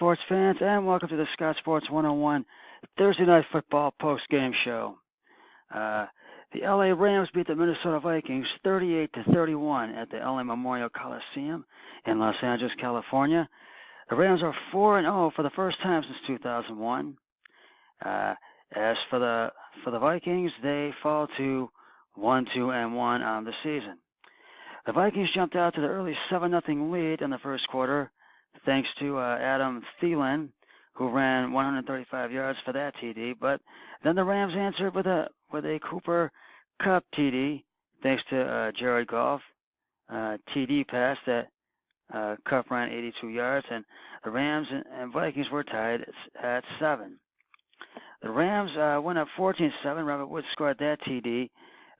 sports fans, and welcome to the Scott Sports 101 Thursday Night Football post-game show. The LA Rams beat the Minnesota Vikings 38-31 at the LA Memorial Coliseum in Los Angeles, California. The Rams are 4-0 for the first time since 2001. As for the Vikings, they fall to 1-2-1 on the season. The Vikings jumped out to the early 7-0 lead in the first quarter, thanks to Adam Thielen, who ran 135 yards for that TD. But then the Rams answered with a Cooper Kupp TD, thanks to Jared Goff TD pass that Kupp ran 82 yards, and the Rams and Vikings were tied at 7. The Rams went up 14-7. Robert Woods scored that TD.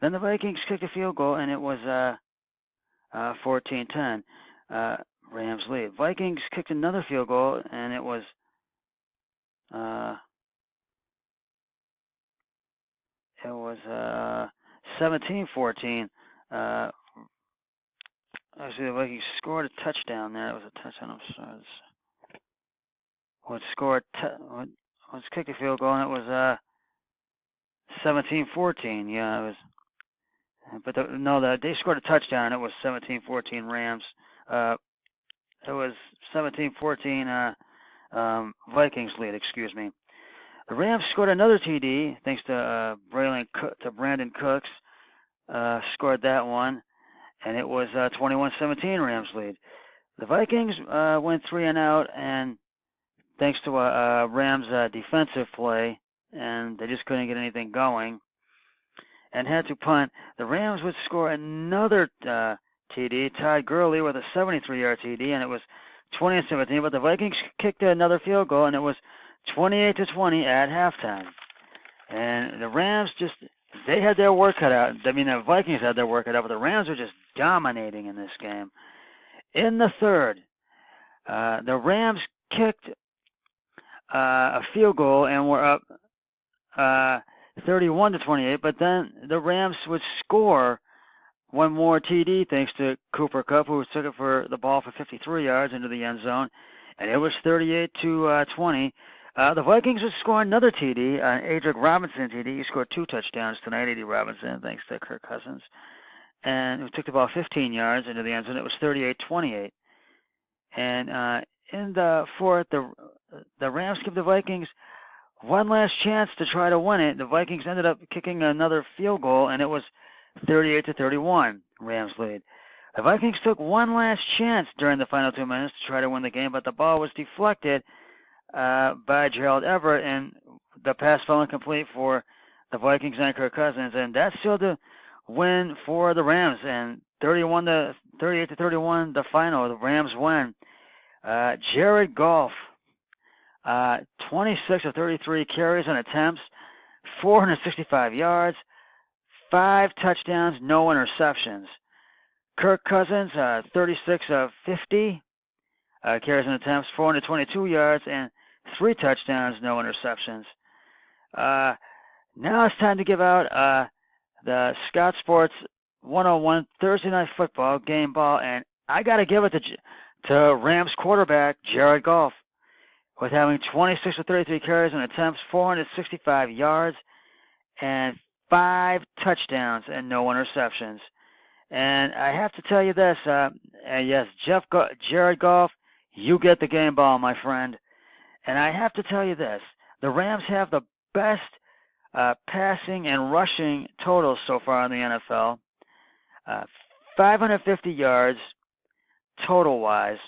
Then the Vikings kicked a field goal, and it was 14-10. Rams lead. Vikings kicked another field goal, and it was 17-14. Actually, the Vikings scored a touchdown there. It was a touchdown. I'm sorry. Let's kick a field goal, and it was 17-14. Yeah, it was. But they scored a touchdown, and it was 17-14 Rams. It was 17-14 Vikings lead, excuse me. The Rams scored another TD, thanks to Brandon Cooks. Scored that one, and it was 21-17 Rams lead. The Vikings went 3-and-out, and thanks to a Rams defensive play, and they just couldn't get anything going, and had to punt. The Rams would score another TD. Todd Gurley with a 73-yard TD, and it was 20-17. But the Vikings kicked another field goal, and it was 28-20 at halftime. And the Rams they had their work cut out. I mean, the Vikings had their work cut out, but the Rams were just dominating in this game. In the third, the Rams kicked a field goal and were up 31-28, but then the Rams would score one more TD thanks to Cooper Kupp, who took it for the ball for 53 yards into the end zone, and it was 38-20. The Vikings would score another TD, Adric Robinson TD. He scored 2 touchdowns tonight, A.D. Robinson, thanks to Kirk Cousins, and he took the ball 15 yards into the end zone. It was 38-28. And in the fourth, the Rams give the Vikings one last chance to try to win it. The Vikings ended up kicking another field goal, and it was 38-31, Rams lead. The Vikings took one last chance during the final 2 minutes to try to win the game, but the ball was deflected by Gerald Everett, and the pass fell incomplete for the Vikings and Kirk Cousins, and that sealed the win for the Rams. And 38-31, the final. The Rams win. Jared Goff, 26 of 33 carries and attempts, 465 yards, 5 touchdowns, no interceptions. Kirk Cousins, 36 of 50 carries and attempts, 422 yards, and 3 touchdowns, no interceptions. Now it's time to give out the Scott Sports 101 Thursday Night Football game ball, and I got to give it to Rams quarterback Jared Goff, with having 26 of 33 carries and attempts, 465 yards, and 5 touchdowns and no interceptions. And I have to tell you this, yes, Jared Goff, you get the game ball, my friend. And I have to tell you this, the Rams have the best passing and rushing totals so far in the NFL. 550 yards total-wise,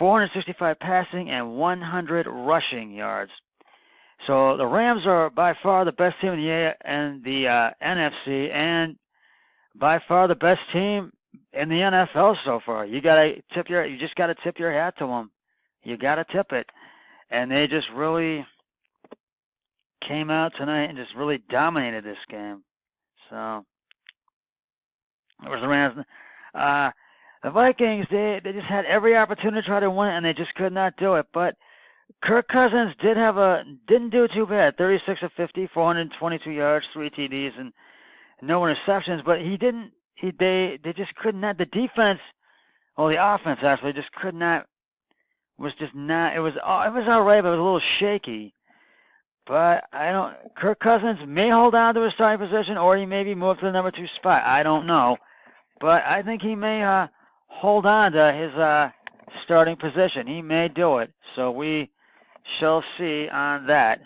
465 passing, and 100 rushing yards. So the Rams are by far the best team in the NFC, and by far the best team in the NFL so far. You just got to tip your hat to them. You got to tip it, and they just really came out tonight and just really dominated this game. So it was the Rams. The Vikings, they just had every opportunity to try to win it, and they just could not do it. But Kirk Cousins didn't do too bad. 36 of 50, 422 yards, 3 TDs, and no interceptions. But they just could not. The defense, well, the offense actually just could not was just not. It was all right, but it was a little shaky. But I don't. Kirk Cousins may hold on to his starting position, or he may be moved to the number 2 spot. I don't know, but I think he may hold on to his starting position. He may do it. So we shall see on that.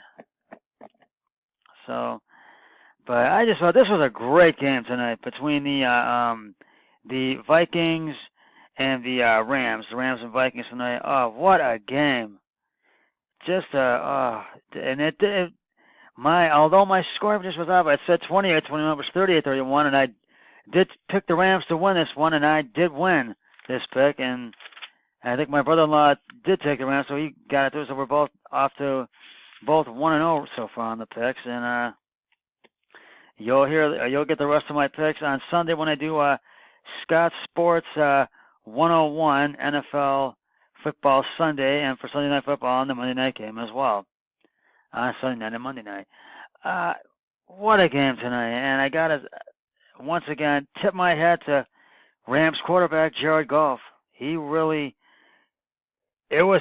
So, but I just thought this was a great game tonight between the Vikings and the Rams. The Rams and Vikings tonight. Oh, what a game! Just and although my score just was up, I said 28-21, it was 38-31, and I did pick the Rams to win this one, and I did win this pick, and I think my brother-in-law did take the Rams, so he got it too. So we're both off to 1-0 so far on the picks, and you'll get the rest of my picks on Sunday when I do Scott Sports 101 NFL Football Sunday, and for Sunday Night Football on the Monday night game as well. On Sunday night and Monday night. What a game tonight. And I got to, once again, tip my hat to Rams quarterback Jared Goff. It was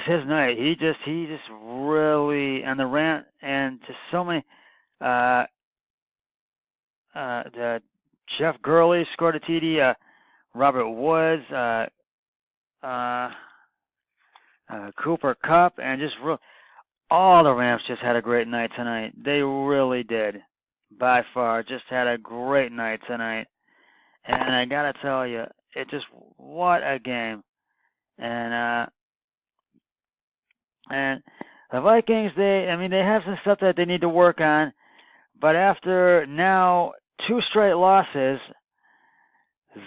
his night. He just really, and the Rams, and just so many, the Jeff Gurley scored a TD, Robert Woods, Cooper Kupp, and just all the Rams just had a great night tonight. They really did, by far. Just had a great night tonight. And I got to tell you, what a game. And the Vikings, they have some stuff that they need to work on. But after now 2 straight losses,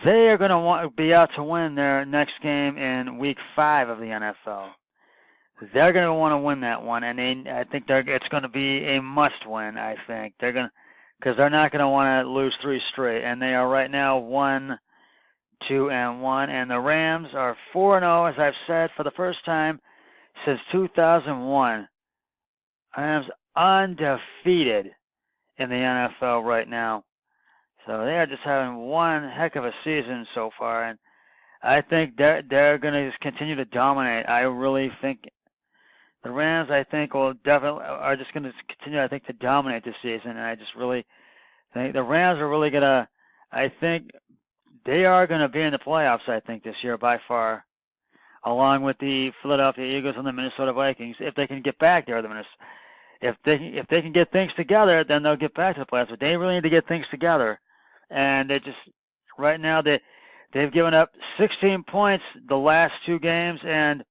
they are going to be out to win their next game in Week 5 of the NFL. They're going to want to win that one, and I think it's going to be a must-win. I think because they're not going to want to lose 3 straight, and they are right now 1-2-1, and the Rams are 4-0, as I've said, for the first time since 2001. Rams undefeated in the NFL right now, so they are just having one heck of a season so far, and I think they're going to just continue to dominate. I really think. The Rams, I think, are just going to continue, I think, to dominate this season. And I just really think the Rams are really going to, I think, they are going to be in the playoffs, I think, this year by far, along with the Philadelphia Eagles and the Minnesota Vikings. If they can get back there, if they can get things together, then they'll get back to the playoffs. But they really need to get things together. And they just, right now, they've given up 16 points the last 2 games, and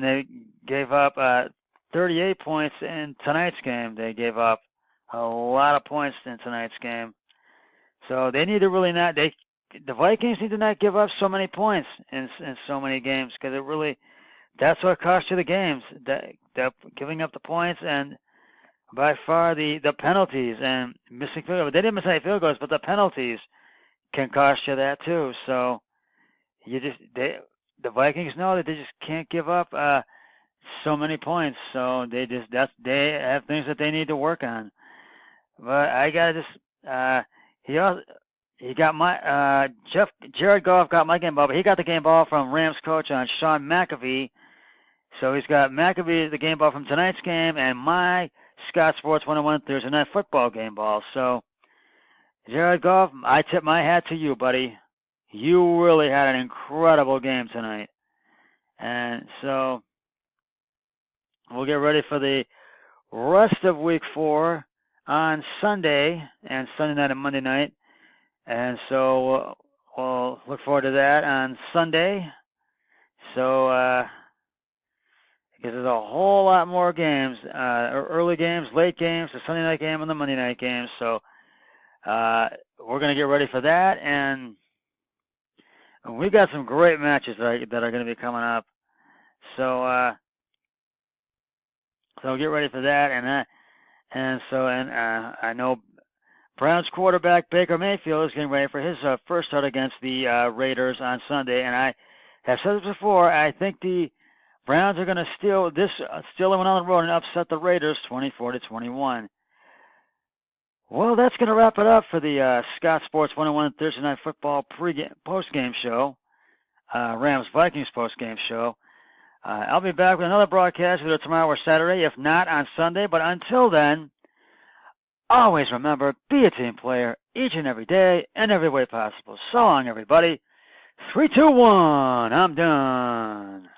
they gave up 38 points in tonight's game. They gave up a lot of points in tonight's game. So they need to really not. The Vikings need to not give up so many points in so many games, because that's what cost you the games. That giving up the points, and by far the penalties and missing field goals. They didn't miss any field goals, but the penalties can cost you that too. So the Vikings know that they just can't give up so many points, so they have things that they need to work on. But I gotta Jared Goff got my game ball, but he got the game ball from Rams coach Sean McAvee. So he's got McAvee the game ball from tonight's game, and my Scott Sports 101 Thursday Night Football game ball. So Jared Goff, I tip my hat to you, buddy. You really had an incredible game tonight. And so we'll get ready for the rest of Week 4 on Sunday and Sunday night and Monday night. And so we'll look forward to that on Sunday. So because there's a whole lot more games, early games, late games, the Sunday night game and the Monday night game. So we're going to get ready for that. And we got some great matches that are going to be coming up, so get ready for that. And I know Browns quarterback Baker Mayfield is getting ready for his first start against the Raiders on Sunday. And I have said this before. I think the Browns are going to steal them on the road and upset the Raiders 24-21. Well, that's going to wrap it up for the Scott Sports 101 Thursday Night Football post-game show. Rams-Vikings post-game show. I'll be back with another broadcast either tomorrow or Saturday, if not on Sunday. But until then, always remember, be a team player each and every day and every way possible. So long, everybody. 3, 2, 1. I'm done.